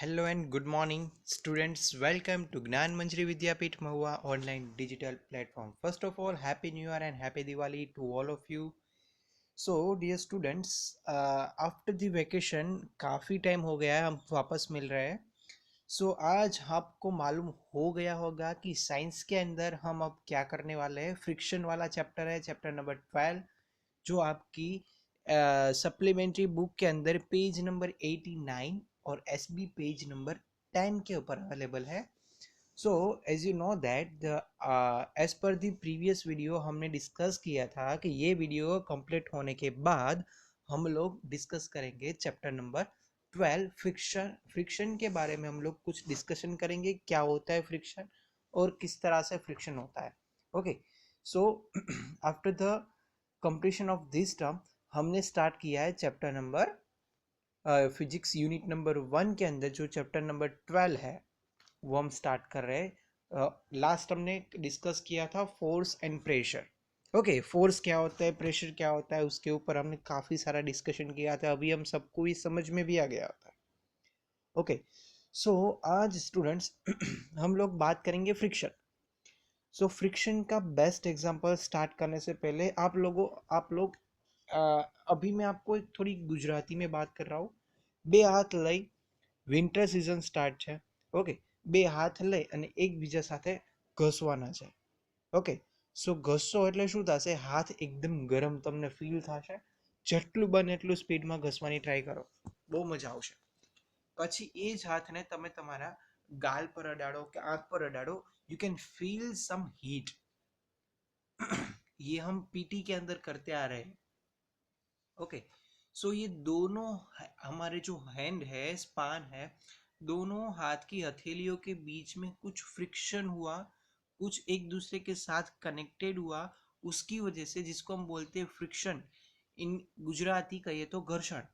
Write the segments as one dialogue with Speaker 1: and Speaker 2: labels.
Speaker 1: Hello and good morning, students. Welcome to Gnan Manjri Vidyapeeth Mahua online digital platform. First of all, Happy New Year and Happy Diwali to all of you. So, dear students, after the vacation काफ़ी time हो गया है, हम वापस मिल रहे हैं. सो आज आपको मालूम हो गया होगा कि साइंस के अंदर हम अब क्या करने वाले हैं. फ्रिक्शन वाला चैप्टर है, चैप्टर नंबर 12, जो आपकी सप्लीमेंट्री बुक के अंदर पेज नंबर 89 और एसबी पेज नंबर 10 के ऊपर अवेलेबल है. So as you know that the as per the previous video हमने डिस्कस किया था कि ये वीडियो कंप्लीट होने के बाद हम लोग डिस्कस करेंगे चैप्टर नंबर 12 फ्रिक्शन. फ्रिक्शन के बारे में हम लोग कुछ डिस्कशन करेंगे, क्या होता है फ्रिक्शन और किस तरह से फ्रिक्शन होता है. Okay, so after the completion of this term हमने स्टार्ट किया है chapter number physics unit number 1 के अंदर जो चैप्टर नंबर 12 है वो हम स्टार्ट कर रहे हैं. लास्ट हमने डिस्कस किया था force and pressure. Okay, force क्या होता है, प्रेशर क्या होता है, उसके ऊपर हमने काफ़ी सारा डिस्कशन किया था. अभी हम सबको ही समझ में भी आ गया होता है. ओके, सो आज स्टूडेंट्स हम लोग बात करेंगे फ्रिक्शन. सो फ्रिक्शन का बेस्ट एग्जांपल स्टार्ट करने से पहले आप लोग अभी मैं आपको एक थोड़ी गुजराती में बात कर रहा हूँ. બે હાથ લઈ વિન્ટર સિઝન સ્ટાર્ટ છે. ઓકે, બે હાથ લઈ અને એકબીજા સાથે ઘસવાના છે. ઓકે, સો ઘસશો એટલે શું થશે, હાથ એકદમ ગરમ તમને ફીલ થશે. જેટલું બને એટલું સ્પીડમાં ઘસવાની ટ્રાય કરો, બહુ મજા આવશે. પછી એ જ હાથને તમે તમારા ગાલ પર અડાડો કે આંખ પર અડાડો, you can feel some heat. ये हम पीटी के अंदर करते आ रहे हैं. ओके, सो ये दोनों हमारे जो हैंड है, स्पान है, दोनों हाथ की हथेलियों के बीच में कुछ फ्रिक्शन हुआ, कुछ एक दूसरे के साथ कनेक्टेड हुआ, उसकी वजह से, जिसको हम बोलते हैं फ्रिक्शन. इन गुजराती कहिए तो घर्षण.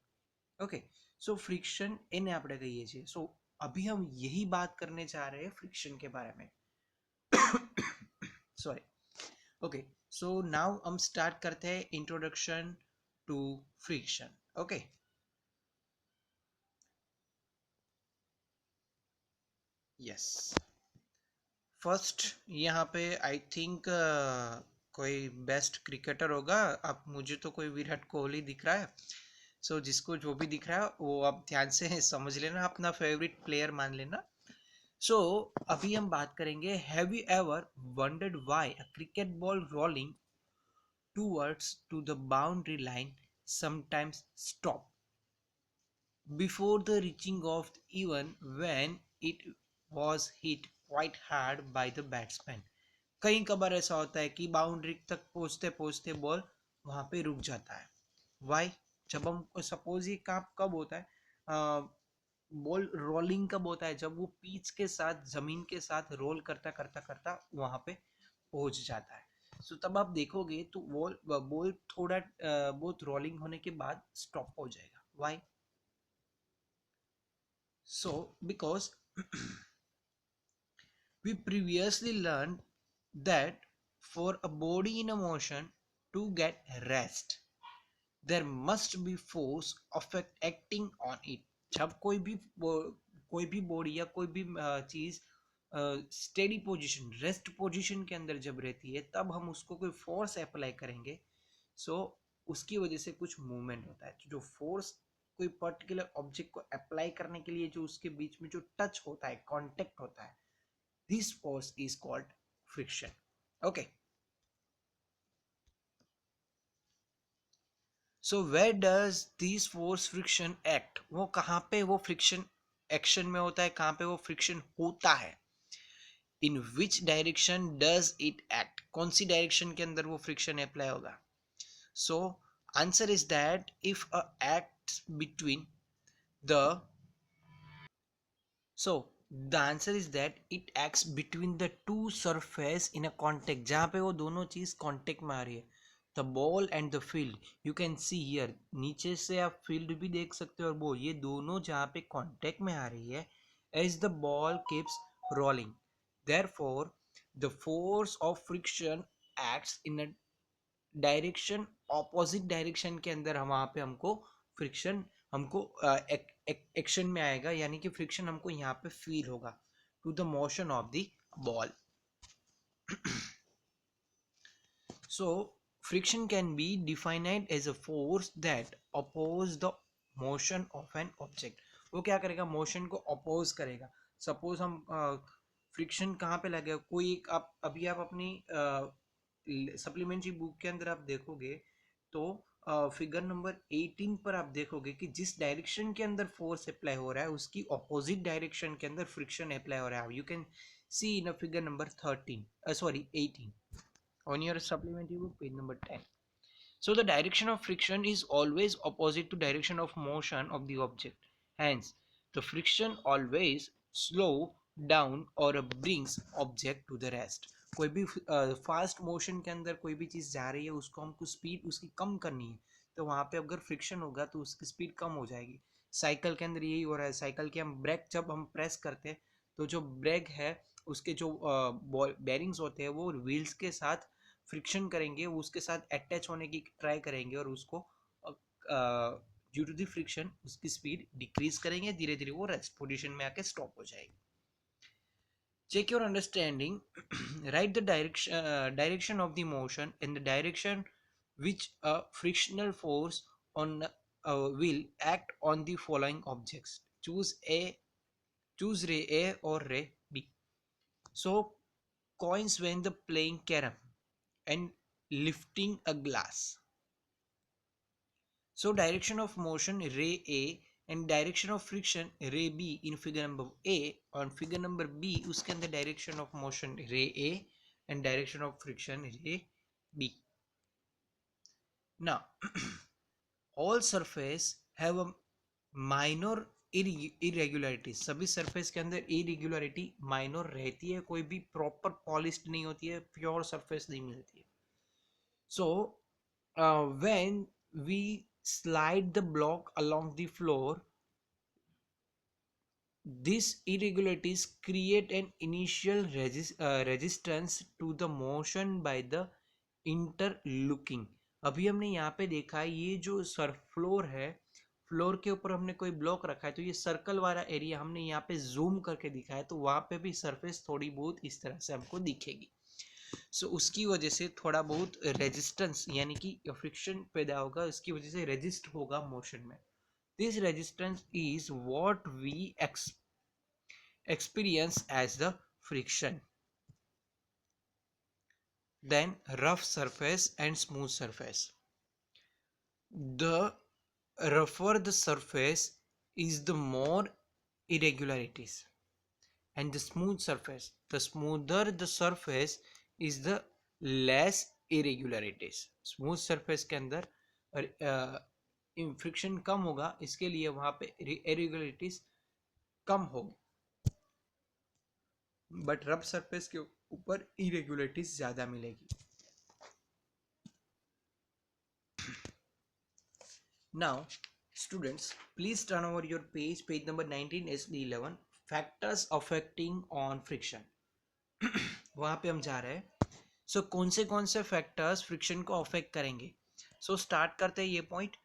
Speaker 1: ओके, सो फ्रिक्शन એને આપણે કહીએ છીએ. सो अभी हम यही बात करने जा रहे हैं फ्रिक्शन के बारे में. सॉरी. ओके, सो नाउ हम स्टार्ट करते हैं introduction to friction. Okay, yes. First यहाँ पे आई थिंक कोई बेस्ट क्रिकेटर होगा. अब मुझे तो कोई विराट कोहली दिख रहा है. सो जिसको जो भी दिख रहा है वो आप ध्यान से समझ लेना, अपना फेवरेट प्लेयर मान लेना. सो अभी हम बात करेंगे, have you ever wondered why a cricket ball rolling towards to the boundary line sometimes stop before the reaching of, even when it was hit quite hard by the batsman. कई कबार ऐसा होता है कि बाउंड्री तक पहुंचते पहुंचते ball वहां पे रुक जाता है. वाई? जब हम सपोज ये काम कब होता है, बॉल रोलिंग कब होता है, जब वो पिच के साथ, जमीन के साथ रोल करता करता करता वहां पे पहुंच जाता है. सो तब आप देखोगे तो बॉल बॉल थोड़ा बहुत रोलिंग होने के बाद स्टॉप हो जाएगा. Y? So, because we previously learned that for a body in a motion to get rest, there must be force of acting on it. जब कोई भी बॉडी या कोई भी चीज स्टेडी पोजीशन, रेस्ट पोजीशन के अंदर जब रहती है, तब हम उसको कोई फोर्स अप्लाई करेंगे. सो उसकी वजह से कुछ मूवमेंट होता है. जो फोर्स कोई पर्टिकुलर ऑब्जेक्ट को अप्लाई करने के लिए जो उसके बीच में जो टच होता है, कांटेक्ट होता है, this force is called friction. Okay, so where does this force friction act. वो कहाँ पे वो फ्रिक्शन एक्शन में होता है, कहाँ पे वो फ्रिक्शन होता है. In which direction does it act, कौन सी डायरेक्शन के अंदर वो फ्रिक्शन अप्लाई होगा. So answer is that if a act between the so the answer is that it acts between the two surface in a contact, जहाँ पे वो दोनों चीज कांटेक्ट में आ रही है. The ball and the field, you can see here, नीचे से आप फील्ड भी देख सकते हो और बॉल, ये दोनों जहाँ पे कांटेक्ट में आ रही है, as the ball keeps rolling, therefore the force of friction acts in a direction, opposite direction के अंदर हम वहाँ पे हमको फ्रिक्शन हमको एक्शन में आएगा, यानी कि फ्रिक्शन हमको यहाँ पे फील होगा to the motion of the ball. So friction can be defined as a force that oppose the motion of an object. वो क्या करेगा, मोशन को अपोज करेगा. सपोज हम फ्रिक्शन कहाँ पे लगेगा, कोई एक आप अभी आप अपनी सप्लीमेंट्री बुक के अंदर आप देखोगे तो फिगर नंबर 18 पर आप देखोगे कि जिस डायरेक्शन के अंदर फोर्स अप्लाई हो रहा है उसकी ऑपोजिट डायरेक्शन के अंदर फ्रिक्शन अप्लाई हो रहा है. You can see in a figure number 18 on your supplementary book page number 10. So the direction of friction is always opposite to direction of motion of the object, hence the friction always slow down or brings object to the rest. कोई भी fast motion के अंदर कोई भी चीज़ जा रही है उसको हमको स्पीड उसकी कम करनी है, तो वहाँ पे अगर फ्रिक्शन होगा तो उसकी स्पीड कम हो जाएगी. साइकिल के अंदर यही हो रहा है. साइकिल के हम ब्रेक जब हम प्रेस करते हैं तो जो ब्रेक है उसके जो बेरिंग्स होते हैं वो व्हील्स के साथ फ्रिक्शन करेंगे, वो उसके साथ अटैच होने की ट्राई करेंगे और उसको ड्यू टू द फ्रिक्शन उसकी स्पीड डिक्रीज करेंगे, धीरे धीरे वो रेस्ट पोजीशन में आके स्टॉप हो जाएगी. Check your understanding. Write the direction of the motion in the direction which a frictional force on will act on the following objects. Choose ray A or ray B. So coins when the playing carom and lifting a glass. So direction of motion ray A and direction of friction ray B in figure number A. On figure number B उसके अंदर direction of motion ray A and direction of friction ray B. Now all surface have a minor irregularities. सभी surface के अंदर irregularity minor रहती है, कोई भी proper polished नहीं होती है, pure surface नहीं मिलती है. So when we slide the block along the floor, these irregularities create an initial resistance to the motion by the interlocking. अभी हमने यहाँ पे देखा है ये जो फ्लोर है, फ्लोर के ऊपर हमने कोई ब्लॉक रखा है तो ये सर्कल वाला एरिया हमने यहाँ पे जूम करके दिखा है, तो वहाँ पे भी सरफेस थोड़ी बहुत इस तरह से हमको दिखेगी. सो उसकी वजह से थोड़ा बहुत रेजिस्टेंस यानी कि फ्रिक्शन पैदा होगा, इसकी वजह से रेजिस्ट होगा मोशन में. This resistance is what we experience as the friction. Then rough surface and smooth surface. The rougher the surface is, the more irregularities, and the smoother the surface is, the less irregularities. Smooth surface के अंदर friction कम होगा, इसके लिए वहां पे irregularities कम होगी, but rough surface के ऊपर इरेगुलरिटीज ज्यादा मिलेगी. Now students please turn over your page number 19 SD11 factors affecting on friction. वहां पे हम जा रहे हैं. सो कौन से फैक्टर्स फ्रिक्शन को अफेक्ट करेंगे. सो स्टार्ट करते हैं ये पॉइंट.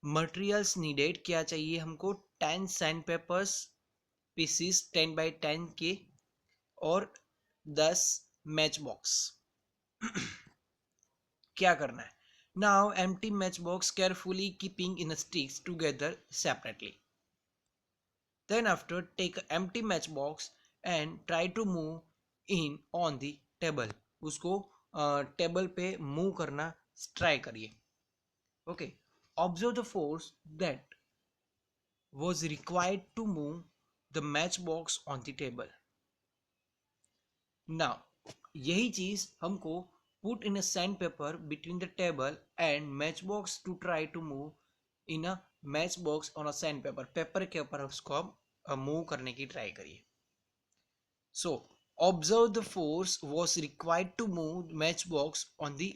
Speaker 1: मटेरियल्स नीडेड, क्या चाहिए हमको, 10 सैंड पेपर्स पीसीस 10x10 के और 10 मैच बॉक्स. क्या करना है. Now empty match box carefully keeping in sticks together separately. Then after take empty match box and try to move in on the table. उसको table पे move करना try करिए. Okay. Observe the force that was required to move the matchbox on the table. Now यही चीज हमको put in a sandpaper between the table and matchbox to try to move in a matchbox on a sandpaper. Paper के ऊपर उसको हम move करने की try करिए. So observe the force was required to move matchbox on the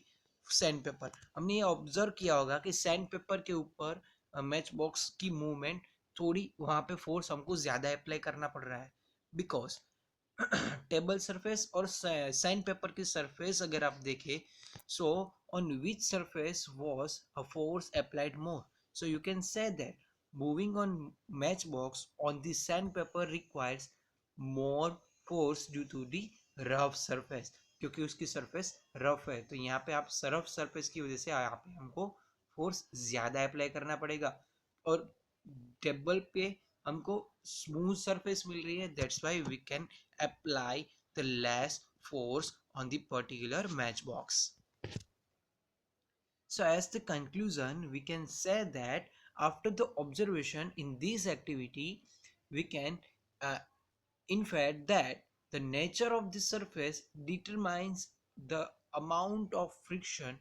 Speaker 1: sandpaper. हमने ये observe किया होगा कि सैंडपेपर के ऊपर मैच बॉक्स की मूवमेंट थोड़ी वहां पे फोर्स हमको ज्यादा अप्लाई करना पड़ रहा है, बिकॉज टेबल सरफेस और सैंड पेपर की सरफेस अगर आप देखें, so on which surface was a force applied more. So you can say that Moving on matchbox on the sandpaper requires more force due to the rough surface, क्योंकि उसकी surface rough है, तो यहाँ पे आप रफ सरफेस की वजह से यहाँ पे हमको फोर्स ज्यादा अप्लाई करना पड़ेगा, और टेबल पे हमको स्मूथ सरफेस मिल रही है, that's why we can apply the less force on the particular matchbox. So as the conclusion, we can say that after the observation in this activity, we can uh, infer that the nature of the surface determines the amount of friction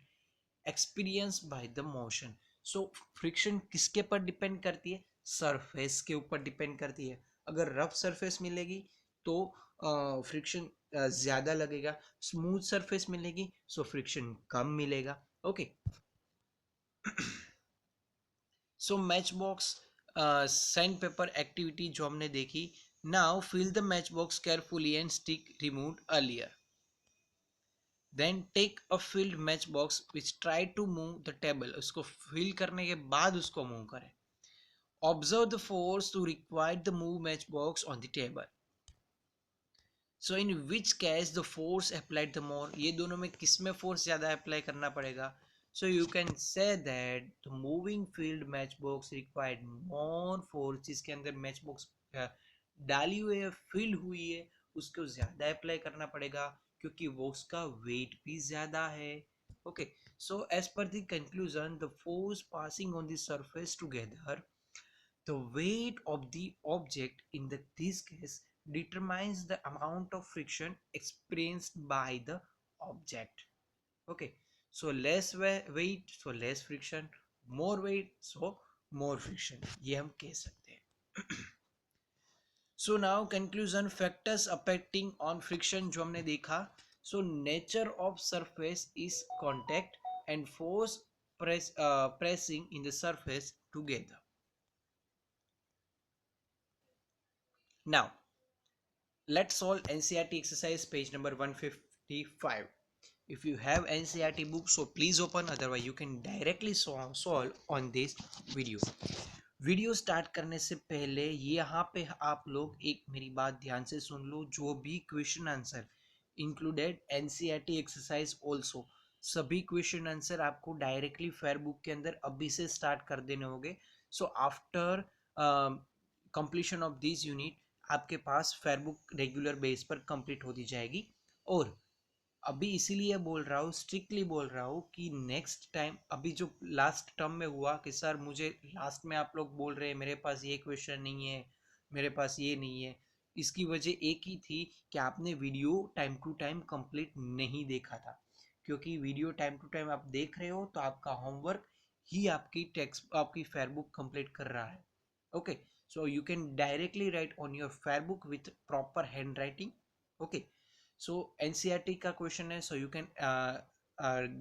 Speaker 1: experienced by the motion. So friction किसके पर depend करती है? Surface के ऊपर depend करती है. अगर rough surface मिलेगी तो फ्रिक्शन ज्यादा लगेगा, स्मूथ सरफेस मिलेगी सो फ्रिक्शन कम मिलेगा. Okay, so match box sand paper activity जो हमने देखी. Now fill the match box carefully and stick removed earlier. Then take a filled match box which try to move the table. उसको fill करने के बाद उसको मूव करें. Observe the force to require the move match box on the table. So in which case the force applied the more. ये दोनों में किस में फोर्स ज्यादा अप्लाई करना पड़ेगा? So you can say that the moving field matchbox required more force. जिसके अंदर matchbox डाली हुई है, फिल हुई है, उसको ज्यादा अप्लाई करना पड़ेगा क्योंकि वो उसका वेट भी ज्यादा है. Okay, so as per the conclusion, the force passing on the surface together, the weight of the object in this case determines the amount of friction experienced by the object. Okay, so less weight so less friction, more weight so more friction, ये हम कह सकते हैं. So now conclusion, factors affecting on friction जो हमने देखा. So nature of surface is contact and force pressing in the surface together. Now let's solve NCERT exercise page number 155. If you have NCERT book, so please open, otherwise you can directly solve on this video. Video start करने से पहले यहाँ पे आप लोग एक मेरी बात ध्यान से सुन लो. जो भी question answer included NCERT exercise also, सभी क्वेश्चन आंसर आपको डायरेक्टली फेयर बुक के अंदर अभी से स्टार्ट कर देने होंगे. So after completion of this unit आपके पास फेयर बुक रेगुलर बेस पर कंप्लीट होती जाएगी. और अभी इसीलिए बोल रहा हूँ, स्ट्रिक्टली बोल रहा हूँ कि नेक्स्ट टाइम, अभी जो लास्ट टर्म में हुआ कि सर मुझे लास्ट में आप लोग बोल रहे हैं मेरे पास ये क्वेश्चन नहीं है, मेरे पास ये नहीं है, इसकी वजह एक ही थी कि आपने video time to time complete नहीं देखा था. क्योंकि वीडियो टाइम टू टाइम आप देख रहे हो तो आपका होमवर्क ही आपकी टेक्स्ट आपकी फेयर बुक कंप्लीट कर रहा है. Okay, so you can directly right on your fair book with proper hand writing. Okay, so NCERT का क्वेश्चन है, so you can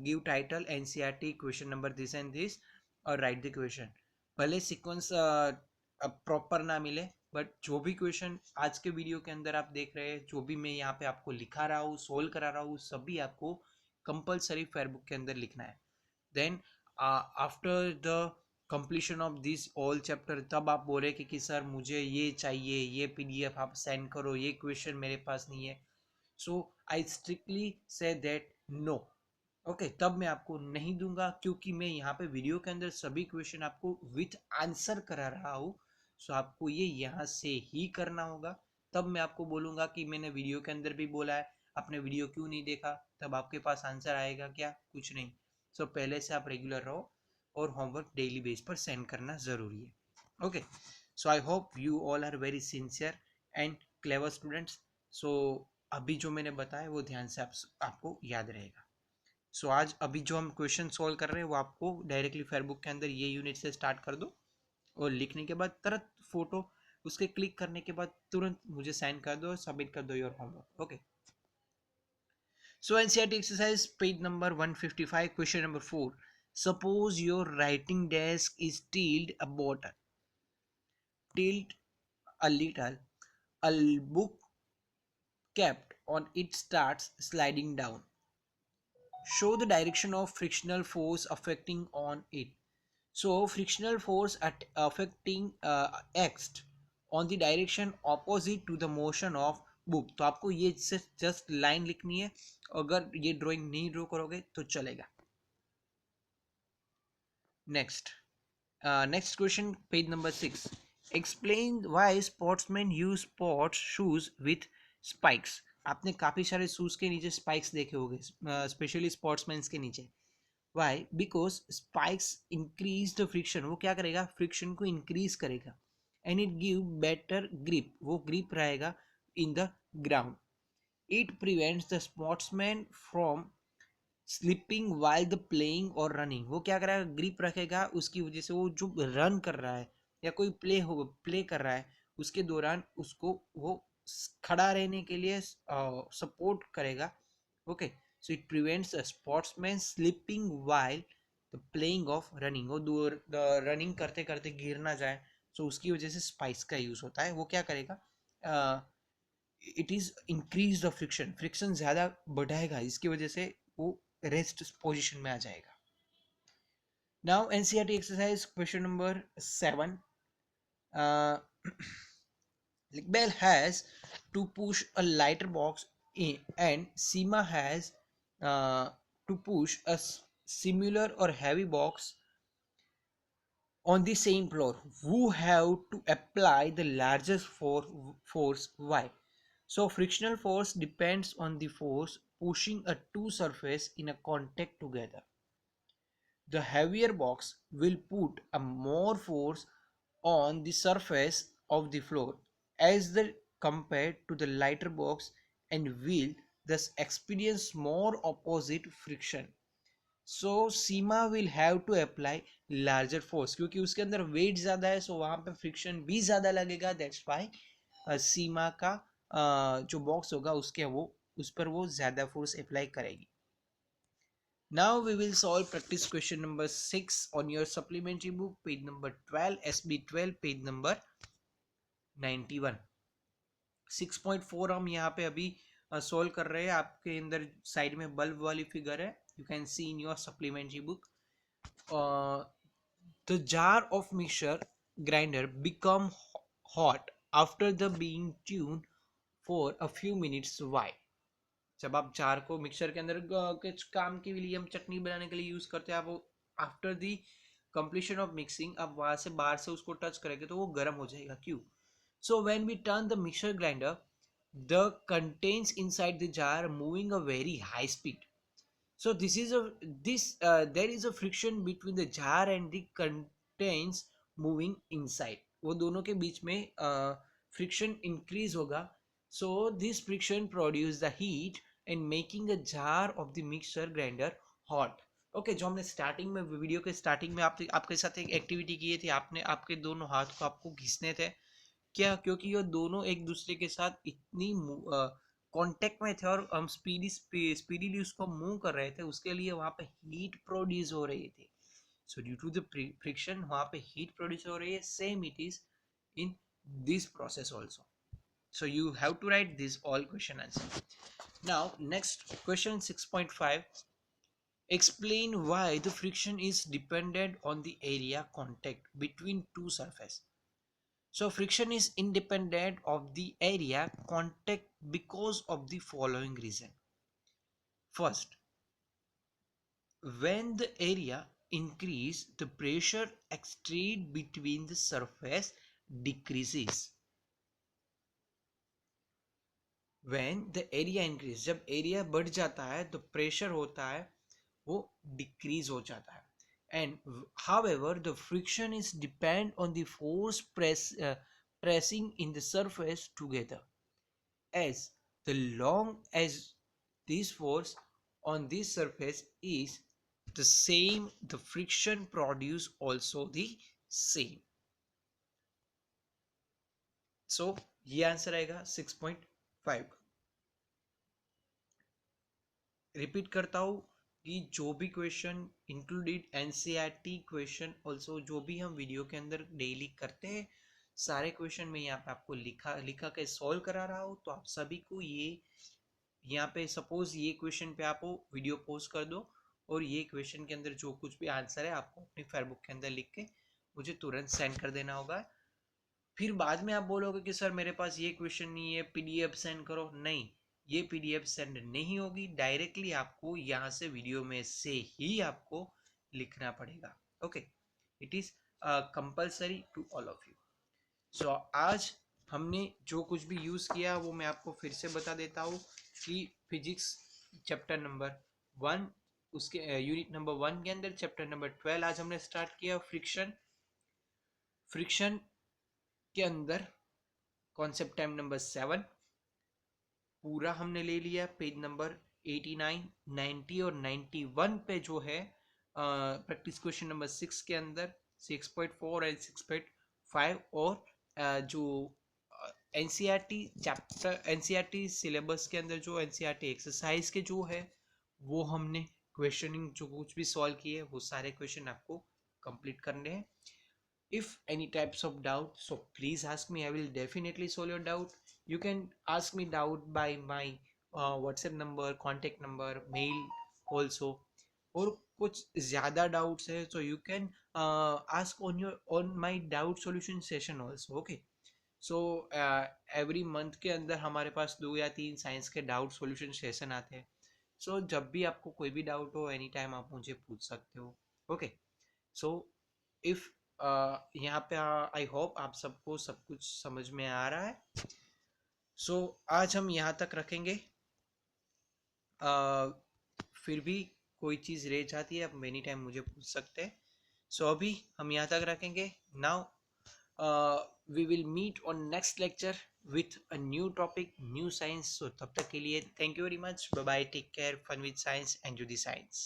Speaker 1: give title NCERT question number this and this और write the question. भले sequence proper ना मिले, but जो भी question आज के वीडियो के अंदर आप देख रहे हैं, जो भी मैं यहाँ पे आपको लिखा रहा हूँ, सोल्व करा रहा हूँ, सभी आपको कंपलसरी फेयर बुक के अंदर लिखना है. Then after the completion of this all chapter, तब आप बोले कि सर मुझे ये चाहिए, ये PDF आप सेंड करो, ये क्वेश्चन मेरे पास नहीं है. So I strictly say that no. Okay, तब मैं आपको नहीं दूंगा क्योंकि मैं यहाँ पे वीडियो के अंदर सभी क्वेश्चन आपको विथ आंसर करा रहा हूँ. सो आपको ये यहाँ से ही करना होगा. तब मैं आपको बोलूंगा कि मैंने वीडियो के अंदर भी बोला है, आपने वीडियो क्यों नहीं देखा, तब आपके पास आंसर आएगा क्या? कुछ नहीं. सो पहले से आप रेगुलर रहो और होमवर्क डेली बेस पर सेंड करना जरूरी है. Okay, so I hope you all are very sincere and clever students. So अभी जो मैंने बताया वो ध्यान से आपको याद रहेगा. सो आज अभी जो हम क्वेश्चन सॉल्व कर रहे हैं वो आपको डायरेक्टली फेयर बुक के अंदर ये यूनिट से स्टार्ट कर दो, और लिखने के बाद तुरंत फोटो उसके क्लिक करने के बाद तुरंत मुझे सेंड कर दो, सबमिट कर दो your homework. Okay, so NCERT exercise page number 155 question number 4. Suppose your writing desk is tilde a bottom, tilt a little, a book kept on it starts sliding down. Show the direction of frictional force affecting on it. So frictional force at affecting x on the direction opposite to the motion of book. तो आपको ये just line लिखनी है, अगर ये drawing नहीं draw करोगे तो चलेगा. Next question, page number 6. Explain why sportsmen use sports shoes with spikes. आपने काफी सारे शूज के नीचे स्पाइक्स देखे होंगे, स्पेशली स्पोर्ट्समैन के नीचे. Why? Because spikes increase the friction. वो क्या करेगा? फ्रिक्शन को इंक्रीज करेगा. And it give better grip. वो ग्रिप रहेगा in the ground. It prevents the sportsman from slipping while the playing और रनिंग. वो क्या करेगा? ग्रिप रखेगा, उसकी वजह से वो जो रन कर रहा है या कोई प्ले कर रहा है उसके दौरान उसको वो खड़ा रहने के लिए सपोर्ट करेगा. Okay, so it prevents a sportsman slipping while the playing of running. वो दूर रनिंग करते करते गिर ना जाए, सो उसकी वजह से स्पाइक्स का यूज होता है. वो क्या करेगा? It is increase the friction. Friction ज्यादा बढ़ाएगा, इसकी वजह से वो रेस्ट पोजीशन में आ जाएगा. Now NCERT exercise question number 7. Bell has to push a lighter box in, and Seema has to push a similar or heavy box on the same floor. Who have to apply the largest force? Why? So frictional force depends on the force pushing a two surface in a contact together. The heavier box will put a more force on the surface of the floor as the compared to the lighter box and will thus experience more opposite friction. So Seema will have to apply larger force, क्योंकि उसके अंदर wait ज्यादा है, सो वहां पे friction भी ज्यादा लगेगा. दैट्स वाई सीमा का जो बॉक्स होगा उसके वो उस पर वो ज्यादा फोर्स अप्लाई करेगी. Now we will solve practice question number 6 on your supplementary book, page number 12, SB12, page number 91. 6.4 हम यहाँ पे अभी सोल्व कर रहे हैं. आपके अंदर साइड में बल्ब वाली फिगर है, you can see in your supplementary book. The jar of mixture grinder become hot after the being tune for a few minutes. Why? जब आप जार को मिक्सचर के अंदर कुछ काम के लिए हम चटनी बनाने के लिए यूज करते हैं, आप वो after the completion of mixing आप वहां से बाहर से उसको टच करेंगे तो वो गर्म हो जाएगा. क्यों? So when we turn the mixture grinder, the contents inside the jar moving a very high speed. So there is a friction between the jar and the contains moving inside. वो दोनों के बीच में friction increase होगा. So this friction produce the heat and making a jar of the mixer grinder hot. Okay, जो हमने starting में video के starting में आपके साथ एक एक्टिविटी की थी, आपने आपके दोनों हाथ को आपको घिसने थे. क्या? क्योंकि ये दोनों एक दूसरे के साथ इतनी कांटेक्ट में थे और हम स्पीडीली उसको मूव कर रहे थे, उसके लिए वहां पे हीट प्रोड्यूस हो रही थी. So due to the friction वहां पे हीट प्रोड्यूस हो रही है. Same it is in this process also. So you have to write this all question answer. Now next question 6.5. Explain why the friction is dependent on the area contact between two surfaces. So friction is independent of the area contact because of the following reason. First, when the area increase, the pressure extreme between the surface decreases. When the area increase, जब area बढ़ जाता है तो pressure होता है वो decrease हो जाता है. And however, the friction is depend on the force pressing in the surface together. As the long as this force on this surface is the same, the friction produce also the same. So ये answer आएगा 6.5. Repeat करता हूँ कि जो भी question included NCERT question also जो भी हम वीडियो के अंदर डेली करते हैं, सारे क्वेश्चन मैं यहाँ पे आपको लिखा के सॉल्व करा रहा हूँ. तो आप सभी को ये यहाँ पे सपोज ये क्वेश्चन पे आप वीडियो पोस्ट कर दो और ये क्वेश्चन के अंदर जो कुछ भी आंसर है आपको अपनी फेयरबुक के अंदर लिख के मुझे तुरंत सेंड कर देना होगा। फिर बाद में आप बोलोगे कि सर मेरे पास ये क्वेश्चन नहीं है, पीडीएफ सेंड करो। नहीं, ये पीडीएफ सेंड नहीं होगी, डायरेक्टली आपको यहाँ से वीडियो में से ही आपको लिखना पड़ेगा। Okay, it is compulsory to all of you. So आज हमने जो कुछ भी यूज किया वो मैं आपको फिर से बता देता हूँ कि फिजिक्स चैप्टर नंबर 1 उसके यूनिट नंबर 1 के अंदर चैप्टर नंबर 12 आज हमने स्टार्ट किया फ्रिक्शन। फ्रिक्शन के अंदर कॉन्सेप्ट टाइम नंबर 7 पूरा हमने ले लिया। पेज नंबर 89, 90 और 91 पे जो है प्रैक्टिस क्वेश्चन नंबर 6 के अंदर 6.4 एंड 6.5 और जो एनसीईआरटी चैप्टर एनसीईआरटी सिलेबस के अंदर जो एनसीईआरटी एक्सरसाइज के जो है वो हमने क्वेश्चनिंग जो कुछ भी सॉल्व किए वो सारे क्वेश्चन आपको कंप्लीट करने हैं। If any types of doubt, so please ask me. I will definitely solve your doubt. You can ask me doubt by my WhatsApp number, contact number, mail also. और कुछ ज़्यादा doubts है so you can ask on my doubt solution session also. Okay. So every month के अंदर हमारे पास 2 या 3 science के doubt solution session आते हैं। सो जब भी आपको कोई भी डाउट हो एनी टाइम आप मुझे पूछ सकते हो। ओके, सो इफ यहाँ पे आई होप आप सबको सब कुछ समझ में आ रहा है। सो आज हम यहाँ तक रखेंगे। फिर भी कोई चीज़ रह जाती है आप एनी टाइम मुझे पूछ सकते हैं। सो अभी हम यहाँ तक रखेंगे। Now we will meet on next lecture with a new topic, new science. So तब तक के लिए thank you very much. Bye bye, take care, fun with science, enjoy the science.